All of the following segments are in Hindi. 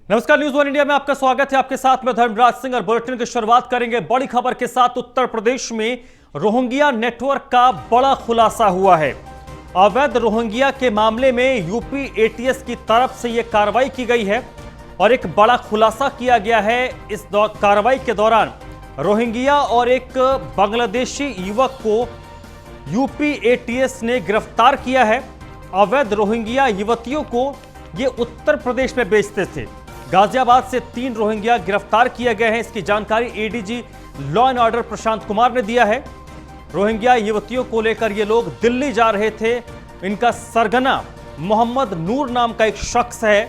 नमस्कार, न्यूज़ वन इंडिया में आपका स्वागत है। आपके साथ में धर्मराज सिंह और बुलेटिन की शुरुआत करेंगे बड़ी खबर के साथ। उत्तर प्रदेश में रोहिंग्या नेटवर्क का बड़ा खुलासा हुआ है। अवैध रोहिंग्या के मामले में यूपी एटीएस की तरफ से यह कार्रवाई की गई है और एक बड़ा खुलासा किया गया है। इस कार्रवाई के दौरान रोहिंग्या और एक बांग्लादेशी युवक को यूपी एटीएस ने गिरफ्तार किया है। अवैध रोहिंग्या युवतियों को ये उत्तर प्रदेश में बेचते थे। गाजियाबाद से 3 रोहिंग्या गिरफ्तार किए गए हैं। इसकी जानकारी ADG law and order Prashant Kumar ने दिया है। रोहिंग्या युवतियों को लेकर ये लोग दिल्ली जा रहे थे। इनका सरगना मोहम्मद नूर नाम का एक शख्स है।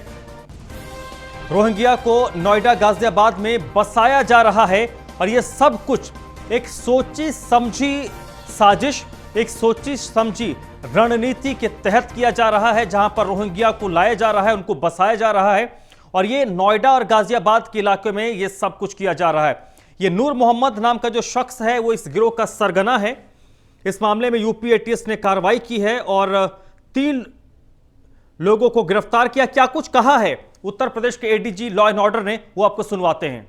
रोहिंग्या को नोएडा गाजियाबाद में बसाया जा रहा है और यह सब कुछ एक सोची समझी साजिश, एक सोची समझी रणनीति के तहत किया जा रहा है, जहां पर रोहिंग्या को लाया जा रहा है, उनको बसाया जा रहा है और ये नोएडा और गाजियाबाद के इलाके में ये सब कुछ किया जा रहा है। ये नूर मोहम्मद नाम का जो शख्स है वो इस गिरोह का सरगना है। इस मामले में यूपी एटीएस ने कार्रवाई की है और 3 लोगों को गिरफ्तार किया। क्या कुछ कहा है उत्तर प्रदेश के एडीजी लॉ एंड ऑर्डर ने, वो आपको सुनवाते हैं।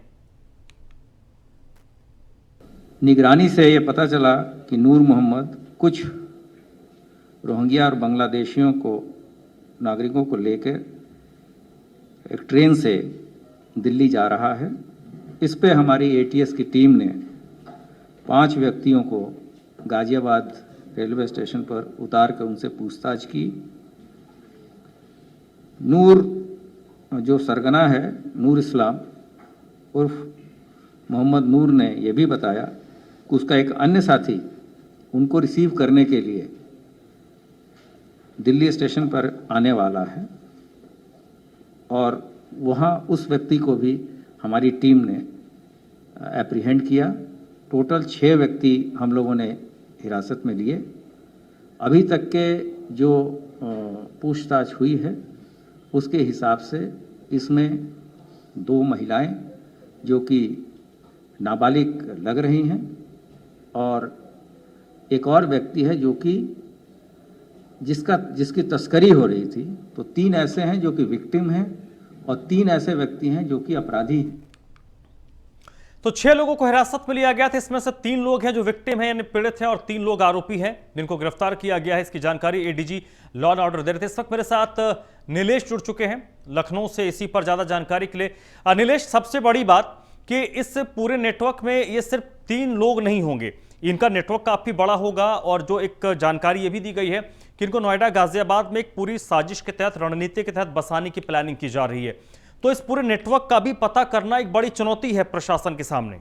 निगरानी से यह पता चला कि नूर मोहम्मद कुछ रोहिंग्या और बांग्लादेशियों को, नागरिकों को लेकर एक ट्रेन से दिल्ली जा रहा है। इस पे हमारी एटीएस की टीम ने 5 व्यक्तियों को गाजियाबाद रेलवे स्टेशन पर उतार कर उनसे पूछताछ की। नूर जो सरगना है, नूर इस्लाम उर्फ मोहम्मद नूर ने यह भी बताया कि उसका एक अन्य साथी उनको रिसीव करने के लिए दिल्ली स्टेशन पर आने वाला है और वहाँ उस व्यक्ति को भी हमारी टीम ने एप्रीहेंड किया। टोटल 6 व्यक्ति हम लोगों ने हिरासत में लिए। अभी तक के जो पूछताछ हुई है उसके हिसाब से इसमें 2 महिलाएं जो कि नाबालिग लग रही हैं और एक और व्यक्ति है जो कि जिसकी तस्करी हो रही थी। तो 3 ऐसे हैं जो कि विक्टिम हैं और 3 ऐसे व्यक्ति हैं जो कि अपराधी हैं। तो 6 लोगों को हिरासत में लिया गया था। इसमें से 3 लोग हैं जो विक्टिम हैं यानी पीड़ित हैं और 3 लोग आरोपी हैं जिनको गिरफ्तार किया गया है। इसकी जानकारी एडीजी लॉ एंड ऑर्डर दे रहे थे। इस वक्त मेरे साथ नीलेश जुड़ चुके हैं लखनऊ से, इसी पर ज्यादा जानकारी के लिए। नीलेश, सबसे बड़ी बात कि इस पूरे नेटवर्क में ये सिर्फ 3 लोग नहीं होंगे, इनका नेटवर्क काफी बड़ा होगा और जो एक जानकारी ये भी दी गई है कि इनको नोएडा गाजियाबाद में एक पूरी साजिश के तहत, रणनीति के तहत बसाने की प्लानिंग की जा रही है। तो इस पूरे नेटवर्क का भी पता करना एक बड़ी चुनौती है प्रशासन के सामने।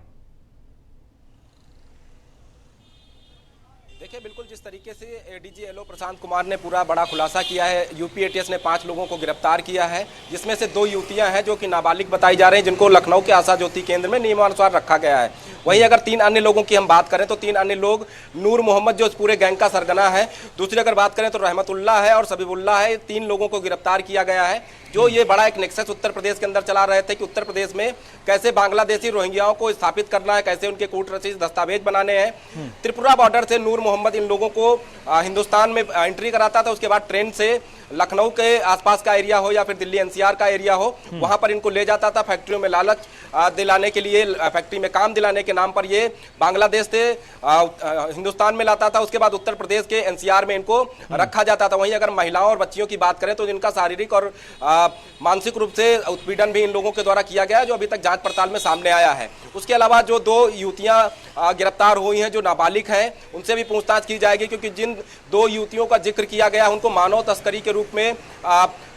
देखिए, बिल्कुल जिस तरीके से एडीजी एलओ प्रशांत कुमार ने पूरा बड़ा खुलासा किया है, यूपी एटीएस ने 5 लोगों को गिरफ्तार किया है, जिसमें से 2 युवतियां हैं जो कि नाबालिग बताई जा रही हैं, जिनको लखनऊ के आशा ज्योति केंद्र में नियमानुसार रखा गया है। वहीं अगर 3 अन्य लोगों की हम बात करें तो 3 अन्य लोग, नूर मोहम्मद जो इस पूरे गैंग का सरगना है, दूसरी अगर बात करें तो रहमतुल्लाह है और सबीबुल्लाह है। 3 लोगों को गिरफ्तार किया गया है जो ये बड़ा एक नेक्सस उत्तर प्रदेश के अंदर चला रहे थे कि उत्तर प्रदेश में कैसे बांग्लादेशी रोहिंग्याओं को स्थापित करना है, कैसे उनके कूट रचित दस्तावेज बनाने हैं। त्रिपुरा बॉर्डर से नूर मोहम्मद इन लोगों को हिंदुस्तान में एंट्री कराता था। उसके बाद ट्रेन से लखनऊ के आसपास का एरिया हो या फिर दिल्ली एनसीआर का एरिया हो, वहां पर इनको ले जाता था फैक्ट्रियों में लालच दिलाने के लिए, फैक्ट्री में काम दिलाने के नाम पर ये बांग्लादेश से हिंदुस्तान में लाता था। उसके बाद उत्तर प्रदेश के एनसीआर में इनको रखा जाता था। वहीं अगर महिलाओं और बच्चियों की बात करें तो जिनका शारीरिक और मानसिक रूप से उत्पीड़न भी इन लोगों के द्वारा किया गया है, जो अभी तक जांच पड़ताल में सामने आया है। उसके अलावा जो 2 युवतियां गिरफ्तार हुई हैं जो नाबालिग हैं, उनसे भी पूछताछ की जाएगी, क्योंकि जिन 2 युवतियों का जिक्र किया गया उनको मानव तस्करी के रूप में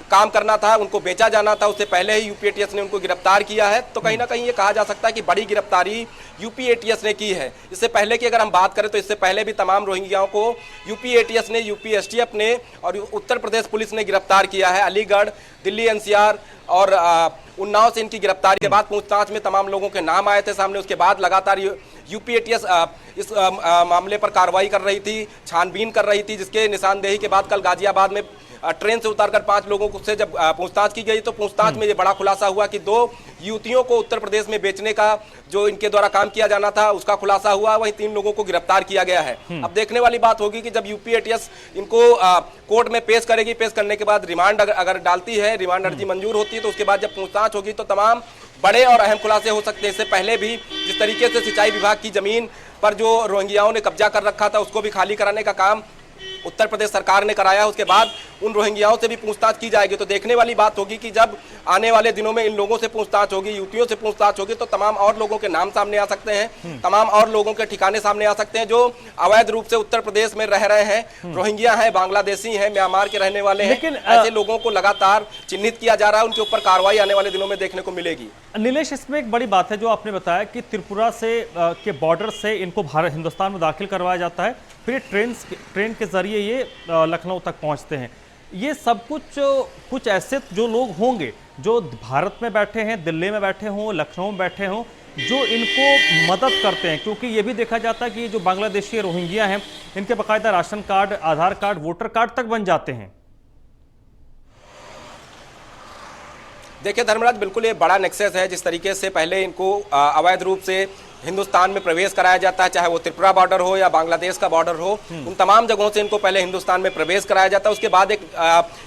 काम करना था, उनको बेचा जाना था। उससे पहले ही यूपी एटीएस ने उनको गिरफ्तार किया है। तो कहीं ना कहीं ये कहा जा सकता है कि बड़ी गिरफ्तारी यूपी एटीएस ने की है। इससे पहले की अगर हम बात करें तो इससे पहले भी तमाम रोहिंग्याओं को यूपी एटीएस ने, यूपी एसटीएफ ने और उत्तर प्रदेश पुलिस ने गिरफ्तार किया है। अलीगढ़, दिल्ली एनसीआर और उन्नाव से इनकी गिरफ्तारी के बाद पूछताछ में तमाम लोगों के नाम आए थे सामने। उसके बाद लगातार यूपी एटीएस इस मामले पर कार्रवाई कर रही थी, छानबीन कर रही थी, जिसके निशानदेही के बाद कल गाजियाबाद में ट्रेन से उतारकर 5 लोगों से जब पूछताछ की गई तो पूछताछ में ये बड़ा खुलासा हुआ कि 2 युवतियों को उत्तर प्रदेश में बेचने का जो इनके द्वारा काम किया जाना था उसका खुलासा हुआ। वहीं 3 लोगों को गिरफ्तार किया गया है। अब देखने वाली बात होगी कि जब यूपी एटीएस इनको कोर्ट में पेश करेगी, पेश करने के बाद रिमांड अगर डालती है, रिमांड अर्जी मंजूर होती है, तो उसके बाद जब पूछताछ होगी तो तमाम बड़े और अहम खुलासे हो सकते हैं। इससे पहले भी जिस तरीके से सिंचाई विभाग की जमीन पर जो रोहिंग्याओं ने कब्जा कर रखा था उसको भी खाली कराने का काम उत्तर प्रदेश सरकार ने कराया, उसके बाद उन रोहिंग्याओं से भी पूछताछ की जाएगी। तो देखने वाली बात होगी कि जब आने वाले दिनों में इन लोगों से पूछताछ होगी, युवतियों से पूछताछ होगी, तो तमाम और लोगों के नाम सामने आ सकते हैं, तमाम और लोगों के ठिकाने सामने आ सकते हैं जो अवैध रूप से उत्तर प्रदेश में रह रहे हैं। रोहिंग्या हैं, बांग्लादेशी हैं, म्यांमार के रहने वाले हैं। लेकिन ऐसे लोगों को लगातार चिन्हित किया जा रहा है, उनके ऊपर कार्रवाई आने वाले दिनों में देखने को मिलेगी। नीलेश, इसमें एक बड़ी बात है जो आपने बताया कि त्रिपुरा से के बॉर्डर से इनको भारत हिंदुस्तान में दाखिल करवाया जाता है, फिर ट्रेन के जरिए ये लखनऊ तक पहुंचते हैं। ये सब कुछ ऐसे जो लोग होंगे जो भारत में बैठे हैं, दिल्ली में बैठे हों, लखनऊ में बैठे हों, जो इनको मदद करते हैं, क्योंकि ये भी देखा जाता है कि ये जो बांग्लादेशी रोहिंग्या हैं इनके बाकायदा राशन कार्ड, आधार कार्ड, वोटर कार्ड तक बन जाते हैं। देखिए धर्मराज, बिल्कुल ये बड़ा नेक्सस है। जिस तरीके से पहले इनको अवैध रूप से हिंदुस्तान में प्रवेश कराया जाता है, चाहे वो त्रिपुरा बॉर्डर हो या बांग्लादेश का बॉर्डर हो, उन तमाम जगहों से इनको पहले हिंदुस्तान में प्रवेश कराया जाता है। उसके बाद एक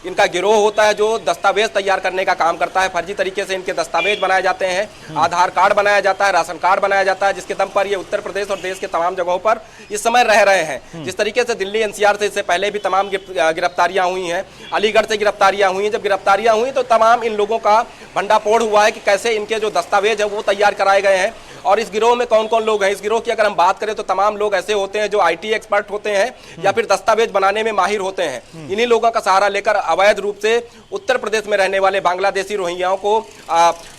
इनका गिरोह होता है जो दस्तावेज तैयार करने का काम करता है। फर्जी तरीके से इनके दस्तावेज बनाए जाते हैं, आधार कार्ड बनाया जाता है, राशन कार्ड बनाया जाता है, जिसके दम पर ये उत्तर प्रदेश और देश के तमाम जगहों पर इस समय रह रहे हैं। जिस तरीके से दिल्ली एनसीआर से इससे पहले भी तमाम गिरफ्तारियां हुई हैं, अलीगढ़ से गिरफ्तारियां हुई हैं। जब गिरफ्तारियां हुई तो तमाम इन लोगों का भंडाफोड़ हुआ है कि कैसे इनके जो दस्तावेज है वो तैयार कराए गए हैं। और इस गिरोह में कौन कौन लोग हैं, इस गिरोह की अगर हम बात करें तो तमाम लोग ऐसे होते हैं जो आईटी एक्सपर्ट होते हैं या फिर दस्तावेज बनाने में माहिर होते हैं। इन्हीं लोगों का सहारा लेकर अवैध रूप से उत्तर प्रदेश में रहने वाले बांग्लादेशी रोहिंग्याओं को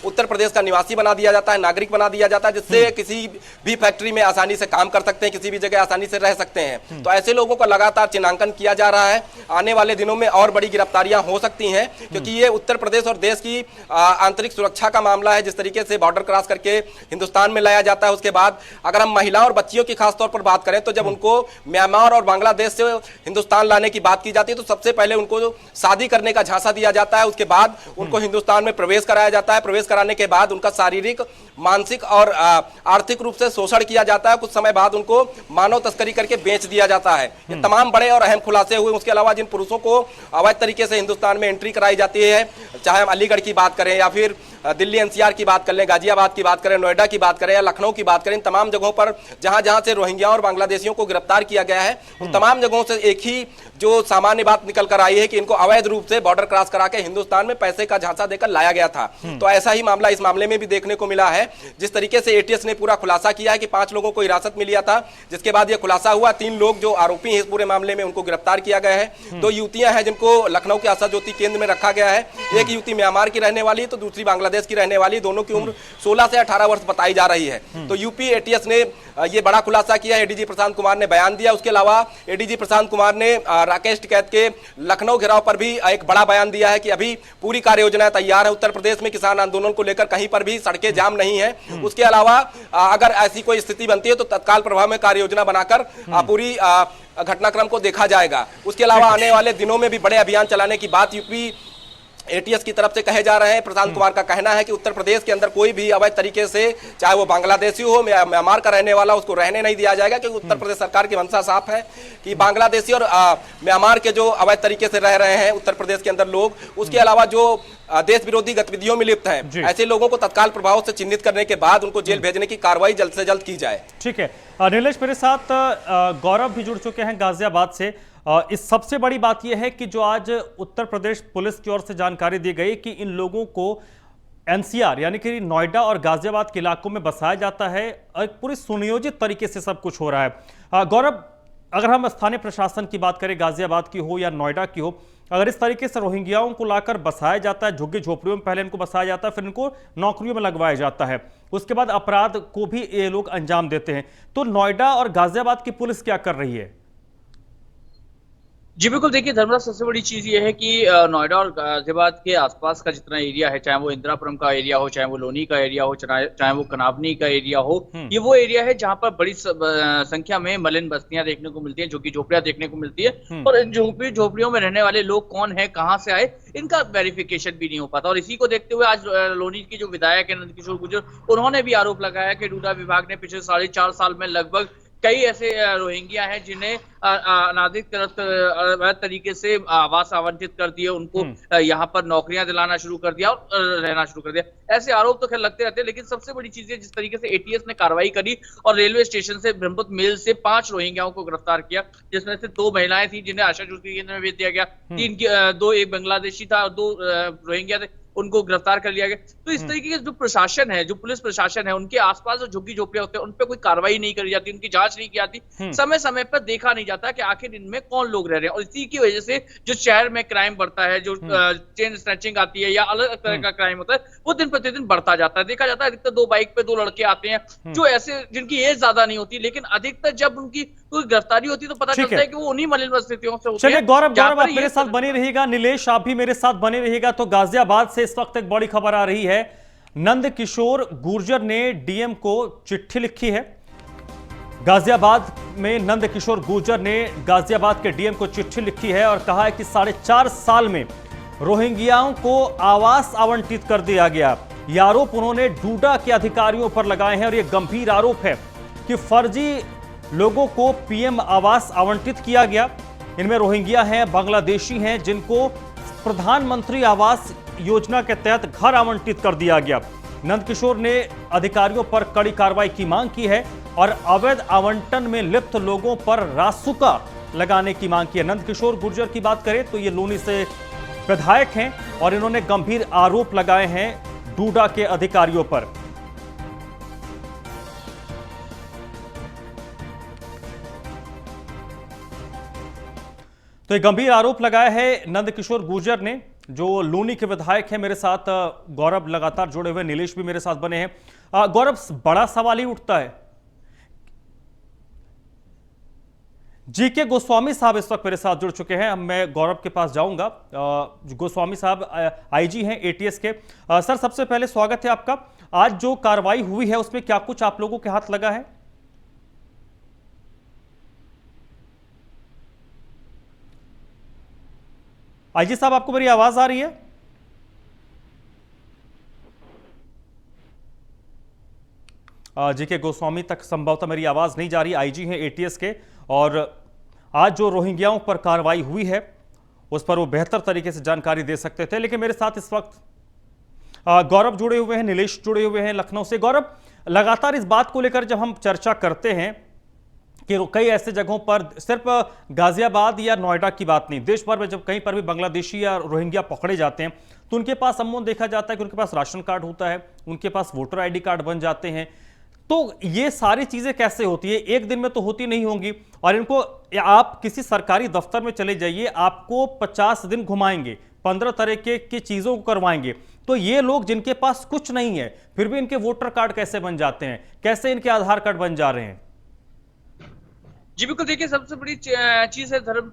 उत्तर प्रदेश का निवासी बना दिया जाता है, नागरिक बना दिया जाता है, जिससे किसी भी फैक्ट्री में आसानी से काम कर सकते हैं, किसी भी जगह आसानी से रह सकते हैं। तो ऐसे लोगों का लगातार चिन्हांकन किया जा रहा है। आने वाले दिनों में और बड़ी गिरफ्तारियां हो सकती हैं, क्योंकि ये उत्तर प्रदेश और देश की आंतरिक सुरक्षा का मामला है। जिस तरीके से बॉर्डर क्रॉस करके हिंदुस्तान में लाया जाता है, उसके बाद अगर हम महिलाओं और बच्चियों की खासतौर पर बात करें तो जब उनको म्यांमार और बांग्लादेश से हिंदुस्तान लाने की बात की जाती है तो सबसे पहले उनको शादी करने का झांसा दिया जाता है। उसके बाद उनको हिंदुस्तान में प्रवेश कराया जाता है। प्रवेश कराने के बाद उनका शारीरिक, मानसिक और आर्थिक रूप से शोषण किया जाता है। कुछ समय बाद उनको मानव तस्करी करके बेच दिया जाता है। ये तमाम बड़े और अहम खुलासे हुए। उसके अलावा जिन पुरुषों को अवैध तरीके से हिंदुस्तान में एंट्री कराई जाती है, चाहे हम अलीगढ़ की बात करें या फिर दिल्ली एनसीआर की बात कर लें, गाजियाबाद की बात करें, नोएडा की बात करें या लखनऊ की बात करें, इन तमाम जगहों पर जहां जहां से रोहिंग्या और बांग्लादेशियों को गिरफ्तार किया गया है, उन तमाम जगहों से एक ही जो सामान्य बात निकल कर आई है कि इनको अवैध रूप से बॉर्डर क्रॉस करा के हिंदुस्तान में पैसे का झांसा देकर लाया गया था। तो ऐसा ही मामला इस मामले में भी देखने को मिला है। जिस तरीके से एटीएस ने पूरा खुलासा किया है कि 5 लोगों को हिरासत में लिया था, जिसके बाद यह खुलासा हुआ 3 लोग जो आरोपी हैं इस पूरे मामले में उनको गिरफ्तार किया गया है। 2 युवतियां हैं जिनको लखनऊ के आशा ज्योति केंद्र में रखा गया है। एक युवती म्यांमार की रहने वाली तो दूसरी बांग्लादेश की रहने वाली, दोनों की उम्र 16 से 18 वर्ष बताई जा रही है। तो यूपी एटीएस ने ये बड़ा खुलासा किया। एडीजी प्रशांत कुमार ने बयान दिया। उसके अलावा एडीजी प्रशांत कुमार ने राकेश टिकैत के लखनऊ घेराव पर भी एक बड़ा बयान दिया है कि अभी पूरी कार्य योजना तैयार है। उत्तर प्रदेश में किसान आंदोलन को लेकर कहीं पर भी सड़कें जाम नहीं है। उसके अलावा अगर ऐसी कोई स्थिति बनती है तो तत्काल प्रभाव में कार्य योजना बनाकर पूरी घटनाक्रम को देखा जाएगा। उसके अलावा आने वाले दिनों में भी बड़े अभियान चलाने की बात यूपी एटीएस की तरफ से कहे जा रहे हैं। प्रशांत कुमार का कहना है कि उत्तर प्रदेश के अंदर कोई भी अवैध तरीके से, चाहे वो बांग्लादेशी हो, म्यांमार का रहने वाला, उसको रहने नहीं दिया जाएगा, क्योंकि उत्तर प्रदेश सरकार की मंशा साफ है कि बांग्लादेशी और म्यांमार के जो अवैध तरीके से रह रहे हैं उत्तर प्रदेश के अंदर लोग, उसके अलावा जो देश विरोधी गतिविधियों में लिप्त हैं, ऐसे लोगों को तत्काल प्रभाव से चिन्हित करने के बाद उनको जेल भेजने की कार्रवाई जल्द से जल्द की जाए। ठीक है नीलेश, मेरे साथ गौरव भी जुड़ चुके हैं गाजियाबाद से। इस सबसे बड़ी बात यह है कि जो आज उत्तर प्रदेश पुलिस की ओर से जानकारी दी गई कि इन लोगों को एनसीआर यानी कि नोएडा और गाजियाबाद के इलाकों में बसाया जाता है और पूरी सुनियोजित तरीके से सब कुछ हो रहा है। गौरव, अगर हम स्थानीय प्रशासन की बात करें, गाजियाबाद की हो या नोएडा की हो, अगर इस तरीके से रोहिंग्याओं को लाकर बसाया जाता है, झुग्गी झोपड़ियों में पहले इनको बसाया जाता है, फिर इनको नौकरियों में लगवाया जाता है, उसके बाद अपराध को भी ये लोग अंजाम देते हैं, तो नोएडा और गाजियाबाद की पुलिस क्या कर रही है? जी बिल्कुल, देखिए धर्मराज, सबसे बड़ी चीज़ ये है कि नोएडा और गाज़ियाबाद के आसपास का जितना एरिया है, चाहे वो इंदिरापुरम का एरिया हो, चाहे वो लोनी का एरिया हो, चाहे वो कनावनी का एरिया हो, ये वो एरिया है जहाँ पर बड़ी संख्या में मलिन बस्तियां देखने को मिलती हैं, जो कि झोपड़ियां देखने को मिलती है। और इन झोपड़ियों में रहने वाले लोग कौन है, कहाँ से आए, इनका वेरिफिकेशन भी नहीं हो पाता। और इसी को देखते हुए आज लोनी की जो विधायक है नंदकिशोर गुर्जर, उन्होंने भी आरोप लगाया कि डूडा विभाग ने पिछले 4.5 साल में लगभग कई ऐसे रोहिंग्या हैं जिन्हें अनाधिकृत अवैध तरीके से आवास आवंटित कर दिए, उनको यहाँ पर नौकरियां दिलाना शुरू कर दिया और रहना शुरू कर दिया। ऐसे आरोप तो खैर लगते रहते हैं, लेकिन सबसे बड़ी चीज है जिस तरीके से एटीएस ने कार्रवाई करी और रेलवे स्टेशन से ब्रह्मपुत्र मेल से 5 रोहिंग्याओं को गिरफ्तार किया, जिसमें से 2 महिलाएं थी जिन्हें आशा ज्योति केंद्र में भेज दिया गया, 2 एक बांग्लादेशी था और 2 रोहिंग्या थे, उनको गिरफ्तार कर लिया गया। तो इस तरीके के जो प्रशासन है, जो पुलिस प्रशासन है, उनके आसपास जो झुग्गी झोपड़ियां होते हैं, उन पे कोई कार्रवाई नहीं करी जाती, उनकी जांच नहीं की जाती, समय समय पर देखा नहीं जाता कि आखिर इनमें कौन लोग रह रहे हैं। और इसी की वजह से जो शहर में क्राइम बढ़ता है, जो चेन स्नैचिंग आती है या अलग तरह का क्राइम होता है, वो दिन प्रतिदिन बढ़ता जाता है। देखा जाता है अधिकतर 2 बाइक पे 2 लड़के आते हैं जो ऐसे जिनकी एज ज्यादा नहीं होती, लेकिन अधिकतर जब उनकी कोई गिरफ्तारी होती है तो पता चलता है कि वो उन्हीं मलिन स्थितियों से होती है। चलिए गौरव, आप मेरे साथ बने रहिएगा, नीलेश आप भी मेरे साथ बने रहिएगा। तो गाजियाबाद से इस वक्त एक बड़ी खबर आ रही है, नंदकिशोर गुर्जर ने डीएम को चिट्ठी लिखी है। गाजियाबाद में नंदकिशोर गुर्जर ने गाजियाबाद के डीएम को चिट्ठी लिखी है और कहा है कि 4.5 साल में रोहिंग्याओं को आवास आवंटित कर दिया गया। ये आरोप उन्होंने डूडा के अधिकारियों पर लगाए हैं और यह गंभीर आरोप है कि फर्जी लोगों को पीएम आवास आवंटित किया गया। इनमें रोहिंग्या हैं, बांग्लादेशी हैं, जिनको प्रधानमंत्री आवास योजना के तहत घर आवंटित कर दिया गया। नंदकिशोर ने अधिकारियों पर कड़ी कार्रवाई की मांग की है और अवैध आवंटन में लिप्त लोगों पर रासुका लगाने की मांग की है। नंदकिशोर गुर्जर की बात करें तो ये लोनी से विधायक हैं और इन्होंने गंभीर आरोप लगाए हैं डूडा के अधिकारियों पर। तो एक गंभीर आरोप लगाया है नंदकिशोर गुर्जर ने, जो लोनी के विधायक हैं। मेरे साथ गौरव लगातार जुड़े हुए, नीलेश भी मेरे साथ बने हैं। गौरव, बड़ा सवाल ही उठता है, जीके गोस्वामी साहब इस वक्त मेरे साथ जुड़ चुके हैं। मैं गौरव के पास जाऊंगा। गोस्वामी साहब आईजी हैं एटीएस के। सर, सबसे पहले स्वागत है आपका। आज जो कार्रवाई हुई है उसमें क्या कुछ आप लोगों के हाथ लगा है? आईजी साहब, आपको मेरी आवाज आ रही है? जीके गोस्वामी तक संभवतः मेरी आवाज नहीं जा रही। आईजी हैं एटीएस के और आज जो रोहिंग्याओं पर कार्रवाई हुई है उस पर वो बेहतर तरीके से जानकारी दे सकते थे। लेकिन मेरे साथ इस वक्त गौरव जुड़े हुए हैं, नीलेश जुड़े हुए हैं लखनऊ से। गौरव, लगातार इस बात को लेकर जब हम चर्चा करते हैं कि कई ऐसे जगहों पर, सिर्फ गाजियाबाद या नोएडा की बात नहीं, देश भर में जब कहीं पर भी बांग्लादेशी या रोहिंग्या पकड़े जाते हैं तो उनके पास अमूमन देखा जाता है कि उनके पास राशन कार्ड होता है, उनके पास वोटर आईडी कार्ड बन जाते हैं। तो ये सारी चीजें कैसे होती है? एक दिन में तो होती नहीं होंगी। और इनको आप किसी सरकारी दफ्तर में चले जाइए, आपको 50 दिन घुमाएंगे, 15 तरह की चीजों को करवाएंगे। तो ये लोग जिनके पास कुछ नहीं है फिर भी इनके वोटर कार्ड कैसे बन जाते हैं, कैसे इनके आधार कार्ड बन जा रहे हैं? जी बिल्कुल, देखिए सबसे बड़ी चीज है धर्म,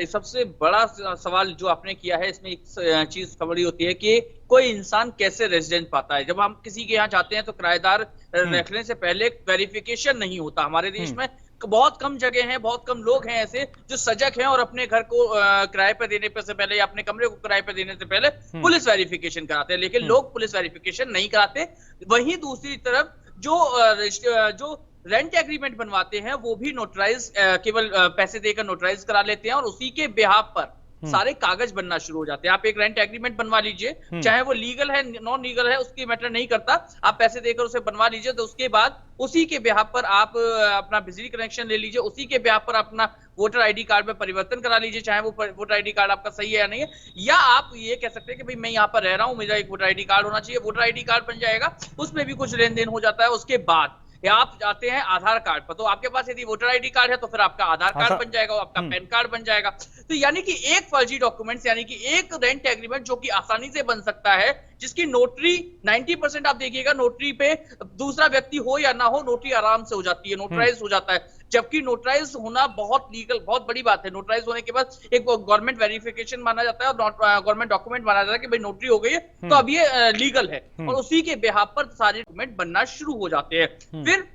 सबसे बड़ा सवाल जो आपने किया है, इसमें एक चीज बड़ी होती है कि कोई इंसान कैसे रेजिडेंट पाता है। जब हम किसी के यहाँ जाते हैं तो किराएदार रखने से पहले वेरिफिकेशन नहीं होता। हमारे देश में बहुत कम जगह हैं, बहुत कम लोग हैं ऐसे जो सजग हैं और अपने घर को किराए पे देने पे से पहले या अपने कमरे को किराए पे देने से पहले पुलिस वेरिफिकेशन कराते हैं। लेकिन लोग पुलिस वेरिफिकेशन नहीं कराते। वहीं दूसरी तरफ जो रेंट एग्रीमेंट बनवाते हैं वो भी नोटराइज, केवल पैसे देकर नोटराइज करा लेते हैं और उसी के बिहाफ पर सारे कागज बनना शुरू हो जाते हैं। आप एक रेंट एग्रीमेंट बनवा लीजिए, चाहे वो लीगल है नॉन लीगल है उसकी मैटर नहीं करता, आप पैसे देकर उसे बनवा लीजिए, तो उसके बाद उसी के बिहाफ पर आप अपना बिजली कनेक्शन ले लीजिए, उसी के बिहाफ पर अपना वोटर आईडी कार्ड में परिवर्तन करा लीजिए, चाहे वो वोटर आईडी कार्ड आपका सही है या नहीं है। या आप ये कह सकते हैं कि भाई मैं यहाँ पर रह रहा हूँ, मेरा एक वोटर आईडी कार्ड होना चाहिए, वोटर आईडी कार्ड बन जाएगा, उसमें भी कुछ लेन देन हो जाता है। उसके बाद या आप जाते हैं आधार कार्ड पर, तो आपके पास यदि वोटर आईडी कार्ड है तो फिर आपका आधार कार्ड बन जाएगा, आपका पैन कार्ड बन जाएगा। तो यानी कि एक फर्जी डॉक्यूमेंट्स, यानी कि एक रेंट एग्रीमेंट जो कि आसानी से बन सकता है, जिसकी नोटरी 90% आप देखिएगा, नोटरी पे दूसरा व्यक्ति हो या ना हो, नोटरी आराम से हो जाती है, नोटराइज हो जाता है। जबकि नोटराइज होना बहुत लीगल, बहुत बड़ी बात है। नोटराइज होने के बाद एक गवर्नमेंट वेरिफिकेशन माना जाता है और गवर्नमेंट डॉक्यूमेंट माना जाता है कि भाई नोटरी हो गई है तो अब ये लीगल है, और उसी के बेहाफ पर सारे डॉक्यूमेंट बनना शुरू हो जाते हैं। फिर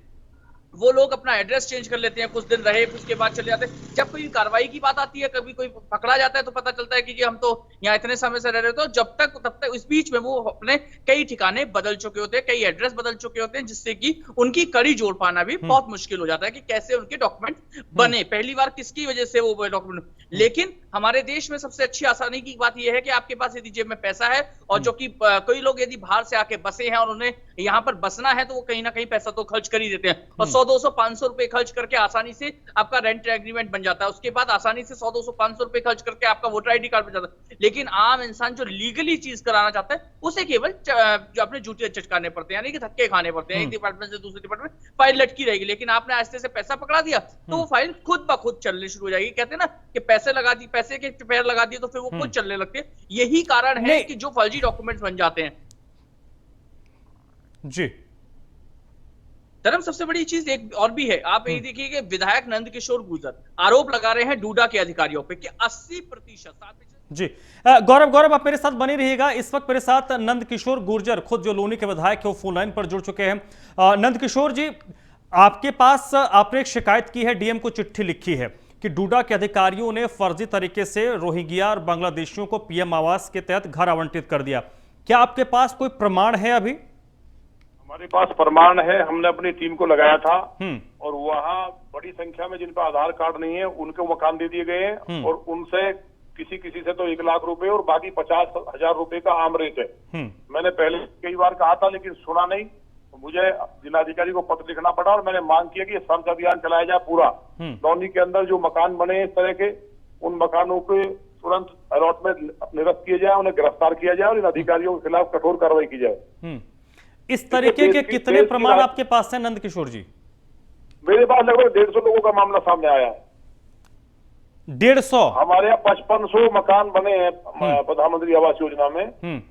वो लोग अपना एड्रेस चेंज कर लेते हैं, कुछ दिन रहे फिर उसके बाद चले जाते हैं। जब कोई कार्रवाई की बात आती है, कभी कोई पकड़ा जाता है तो पता चलता है कि जी हम तो यहाँ इतने समय से रह रहे थे, जब तक तब तक इस बीच में वो अपने कई ठिकाने बदल चुके होते हैं, कई एड्रेस बदल चुके होते हैं, जिससे कि उनकी कड़ी जोड़ पाना भी बहुत मुश्किल हो जाता है कि कैसे उनके डॉक्यूमेंट बने, पहली बार किसकी वजह से वो डॉक्यूमेंट। लेकिन हमारे देश में सबसे अच्छी आसानी की बात यह है कि आपके पास यदि जेब में पैसा है, और जो कि कई लोग यदि बाहर से आके बसे हैं और उन्हें यहाँ पर बसना है तो वो कहीं ना कहीं पैसा तो खर्च कर ही देते हैं, और 100-200-500 रुपए खर्च करके आसानी से आपका रेंट एग्रीमेंट बन जाता है। उसके बाद आसानी से 100-200-500 रुपए खर्च करके आपका वोटर आईडी कार्ड बन जाता है। लेकिन आम इंसान जो लीगली चीज कराना चाहता है उसे केवल जो अपने जूते चटकाने पड़ते हैं, यानी कि धक्के खाने पड़ते हैं, एक डिपार्टमेंट से दूसरे डिपार्टमेंट फाइल लटकी रहेगी। लेकिन आपने आस्ते से पैसा पकड़ा दिया तो वो फाइल खुद ब खुद चलने शुरू हो जाएगी। कहते हैं ना कि पैसे लगा दी, पैसे के पैर लगा दिए तो फिर वो खुद चलने लगते हैं। यही कारण है कि जो फर्जी डॉक्यूमेंट्स बन जाते हैं। जी धर्म, सबसे बड़ी चीज एक और भी है, आप ये देखिए कि विधायक नंदकिशोर गुर्जर आरोप लगा रहे हैं डूडा के अधिकारियों पे कि 80% जी गौरव आप मेरे साथ बने रहिएगा। इस वक्त मेरे साथ नंदकिशोर गुर्जर, खुद जो लोनी के विधायक है, वो फोन लाइन पर जुड़ चुके हैं। नंदकिशोर जी, आपके पास आपने एक शिकायत की है, डीएम को चिट्ठी लिखी है कि डूडा के अधिकारियों ने फर्जी तरीके से रोहिंग्या और बांग्लादेशियों को पीएम आवास के तहत घर आवंटित कर दिया। क्या आपके पास कोई प्रमाण है? अभी हमारे पास प्रमाण है, हमने अपनी टीम को लगाया था और वहाँ बड़ी संख्या में जिन पर आधार कार्ड नहीं है उनको मकान दे दिए गए हैं, और उनसे किसी से तो 1 लाख रुपए और बाकी 50,000 रुपए का आम रेट है। मैंने पहले कई बार कहा था लेकिन सुना नहीं, मुझे जिलाधिकारी को पत्र लिखना पड़ा और मैंने मांग किया कि सर्च अभियान चलाया जाए पूरा। लौनी के अंदर जो मकान बने इस तरह के, उन मकानों के तुरंत अलॉटमेंट निरस्त किए जाए, उन्हें गिरफ्तार किया जाए और इन अधिकारियों के खिलाफ कठोर कार्रवाई की जाए। इस तरीके के कितने प्रमाण आपके पास हैं नंदकिशोर जी? मेरे पास लगभग 150 लोगों का मामला सामने आया है। 150? हमारे यहाँ 5500 मकान बने हैं प्रधानमंत्री आवास योजना में।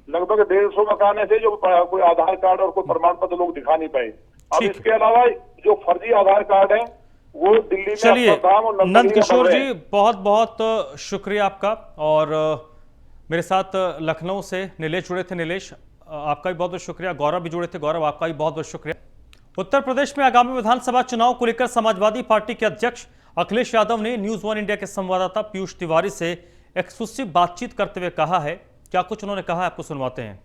लगभग 150 मकान ऐसे जो कोई आधार कार्ड और कोई प्रमाण पत्र लोग दिखा नहीं पाए। अब इसके अलावा जो फर्जी आधार कार्ड है वो दिल्ली में। चलिए नंदकिशोर जी, बहुत बहुत शुक्रिया आपका। और मेरे साथ लखनऊ से नीलेश जुड़े थे। नीलेश, आपका भी बहुत बहुत शुक्रिया। गौरव भी जुड़े थे। गौरव, आपका भी बहुत बहुत शुक्रिया। उत्तर प्रदेश में आगामी विधानसभा चुनाव को लेकर समाजवादी पार्टी के अध्यक्ष अखिलेश यादव ने न्यूज 1 इंडिया के संवाददाता पीयूष तिवारी से एक्सक्लूसिव बातचीत करते हुए कहा है। क्या कुछ उन्होंने कहा है, आपको सुनवाते हैं।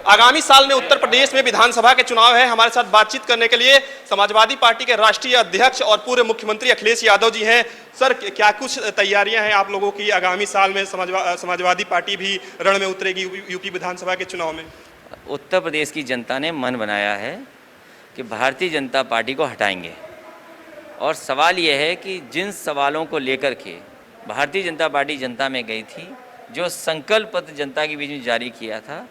आगामी साल में उत्तर प्रदेश में विधानसभा के चुनाव है। हमारे साथ बातचीत करने के लिए समाजवादी पार्टी के राष्ट्रीय अध्यक्ष और पूर्व मुख्यमंत्री अखिलेश यादव जी हैं। सर, क्या कुछ तैयारियां हैं आप लोगों की? आगामी साल में समाजवादी पार्टी भी रण में उतरेगी यूपी विधानसभा के चुनाव में। उत्तर प्रदेश की जनता ने मन बनाया है कि भारतीय जनता पार्टी को हटाएंगे, और सवाल यह है कि जिन सवालों को लेकर के भारतीय जनता पार्टी जनता में गई थी, जो संकल्प पत्र जनता के बीच में जारी किया था,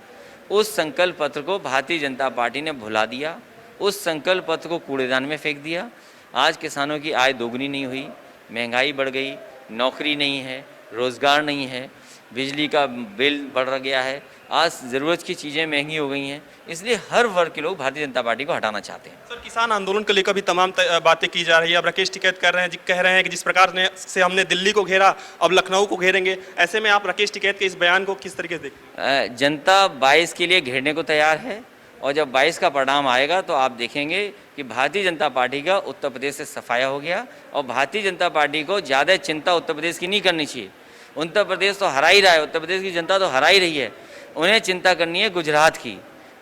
उस संकल्प पत्र को भारतीय जनता पार्टी ने भुला दिया, उस संकल्प पत्र को कूड़ेदान में फेंक दिया। आज किसानों की आय दोगुनी नहीं हुई, महंगाई बढ़ गई, नौकरी नहीं है, रोज़गार नहीं है, बिजली का बिल बढ़ गया है, आज ज़रूरत की चीज़ें महंगी हो गई हैं। इसलिए हर वर्ग के लोग भारतीय जनता पार्टी को हटाना चाहते हैं। सर, किसान आंदोलन को लेकर भी तमाम बातें की जा रही है। अब राकेश टिकैत कह रहे हैं कि जिस प्रकार से हमने दिल्ली को घेरा, अब लखनऊ को घेरेंगे। ऐसे में आप राकेश टिकैत के इस बयान को किस तरीके से देखते हैं? जनता 22 के लिए घेरने को तैयार है, और जब 22 का परिणाम आएगा तो आप देखेंगे कि भारतीय जनता पार्टी का उत्तर प्रदेश से सफाया हो गया। और भारतीय जनता पार्टी को ज़्यादा चिंता उत्तर प्रदेश की नहीं करनी चाहिए। उत्तर प्रदेश तो हरा ही रहा है, उत्तर प्रदेश की जनता तो हरा ही रही है। उन्हें चिंता करनी है गुजरात की,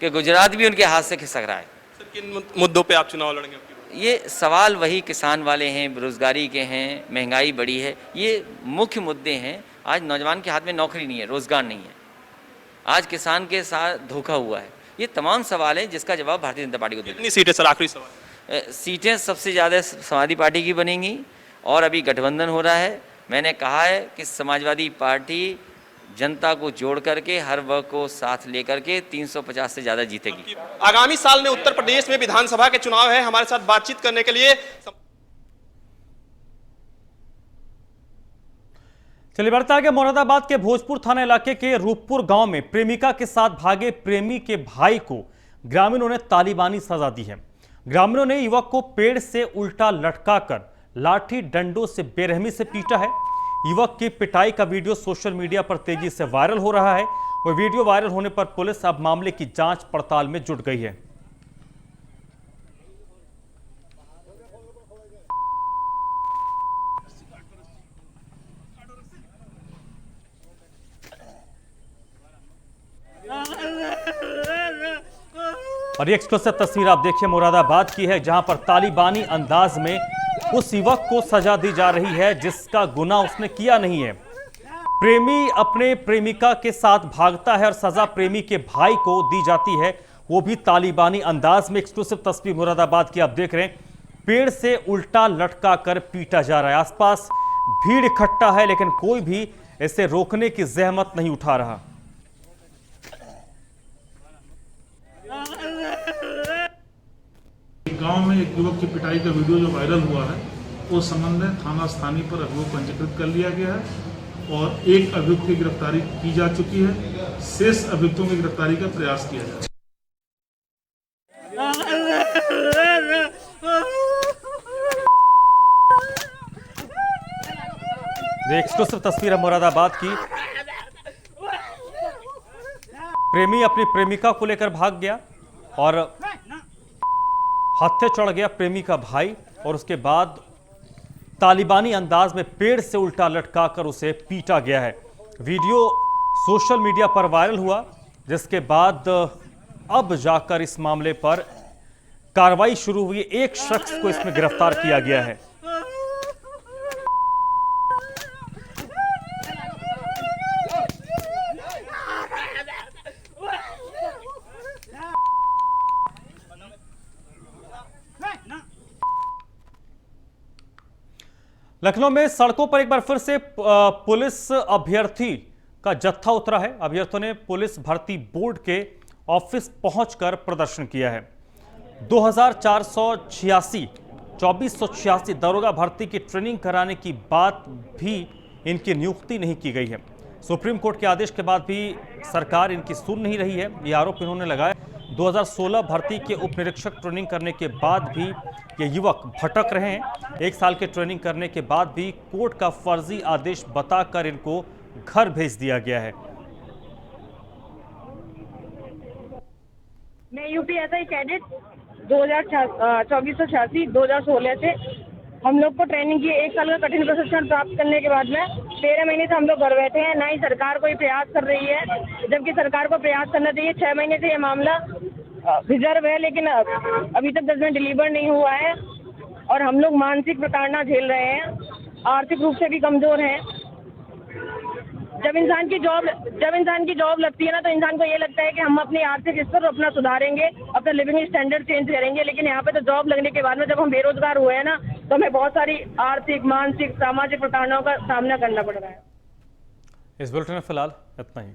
कि गुजरात भी उनके हाथ से खिसक रहा है। सर, किन मुद्दों पे आप चुनाव लड़ेंगे? ये सवाल वही किसान वाले हैं, बेरोजगारी के हैं, महंगाई बढ़ी है, ये मुख्य मुद्दे हैं। आज नौजवान के हाथ में नौकरी नहीं है, रोजगार नहीं है, आज किसान के साथ धोखा हुआ है। ये तमाम सवाल हैं जिसका जवाब भारतीय जनता पार्टी को देगी। कितनी सीटें सर? आखिरी सवाल। सीटें सबसे ज़्यादा समाजवादी पार्टी की बनेंगी, और अभी गठबंधन हो रहा है। मैंने कहा है कि समाजवादी पार्टी जनता को जोड़ करके, हर वर्ग को साथ लेकर के 350 से ज़्यादा जीतेगी। आगामी साल में उत्तर प्रदेश में विधानसभा के चुनाव है। हमारे साथ बातचीत करने के लिए चलिए बढ़ते आगे। मुरादाबाद के भोजपुर थाना इलाके के रूपपुर गांव में प्रेमिका के साथ भागे प्रेमी के भाई को ग्रामीणों ने तालिबानी सजा दी है। ग्रामीणों ने युवक को पेड़ से उल्टा लटकाकर लाठी डंडों से बेरहमी से पीटा है। युवक की पिटाई का वीडियो सोशल मीडिया पर तेजी से वायरल हो रहा है। वह वीडियो वायरल होने पर पुलिस अब मामले की जांच पड़ताल में जुट गई है। और ये एक्सक्लूसिव तस्वीर आप देखिए मुरादाबाद की है, जहां पर तालिबानी अंदाज में उस युवक को सजा दी जा रही है जिसका गुनाह उसने किया नहीं है। प्रेमी अपने प्रेमिका के साथ भागता है और सजा प्रेमी के भाई को दी जाती है, वो भी तालिबानी अंदाज में। एक्सक्लूसिव तस्वीर मुरादाबाद की आप देख रहे हैं। पेड़ से उल्टा लटका कर पीटा जा रहा है। आसपास भीड़ इकट्ठा है लेकिन कोई भी इसे रोकने की जहमत नहीं उठा रहा। गांव में एक युवक की पिटाई का वीडियो जो वायरल हुआ है, उस संबंध में थाना स्थानीय पर अभियोग पंजीकृत कर लिया गया है और एक अभियुक्त की गिरफ्तारी की जा चुकी है। शेष अभियुक्तों की गिरफ्तारी का प्रयास किया जा रहा है। एक्सक्लूसिव तस्वीर है मुरादाबाद की। प्रेमी अपनी प्रेमिका को लेकर भाग गया और हत्थे चढ़ गया प्रेमी का भाई, और उसके बाद तालिबानी अंदाज में पेड़ से उल्टा लटकाकर उसे पीटा गया है। वीडियो सोशल मीडिया पर वायरल हुआ, जिसके बाद अब जाकर इस मामले पर कार्रवाई शुरू हुई। एक शख्स को इसमें गिरफ्तार किया गया है। लखनऊ में सड़कों पर एक बार फिर से पुलिस अभ्यर्थी का जत्था उतरा है। अभ्यर्थियों ने पुलिस भर्ती बोर्ड के ऑफिस पहुंचकर प्रदर्शन किया है। 2486 दरोगा भर्ती की ट्रेनिंग कराने की बात भी इनकी नियुक्ति नहीं की गई है। सुप्रीम कोर्ट के आदेश के बाद भी सरकार इनकी सुन नहीं रही है, ये आरोप इन्होंने लगाया। 2016 भर्ती के उप निरीक्षक ट्रेनिंग करने के बाद भी ये युवक भटक रहे हैं। 1 साल के ट्रेनिंग करने के बाद भी कोर्ट का फर्जी आदेश बताकर इनको घर भेज दिया गया है। मैं यूपीएसआई कैडेट 2486 से हम लोग को ट्रेनिंग की 1 साल का कठिन प्रशिक्षण प्राप्त करने के बाद में 13 महीने से हम लोग घर बैठे हैं। ना ही सरकार कोई प्रयास कर रही है, जबकि सरकार को प्रयास करना चाहिए। 6 महीने से ये मामला रिजर्व है, लेकिन अभी तक जजमेंट डिलीवर नहीं हुआ है और हम लोग मानसिक प्रताड़ना झेल रहे हैं, आर्थिक रूप से भी कमजोर हैं। जब इंसान की जॉब लगती है ना, तो इंसान को ये लगता है कि हम अपनी आर्थिक स्तर अपना सुधारेंगे, अपना लिविंग स्टैंडर्ड चेंज करेंगे। लेकिन यहाँ पे तो जॉब लगने के बाद में जब हम बेरोजगार हुए हैं ना, तो हमें बहुत सारी आर्थिक, मानसिक, सामाजिक प्रताड़नाओं का सामना करना पड़ रहा है। इस बुलेटिन में फिलहाल इतना ही।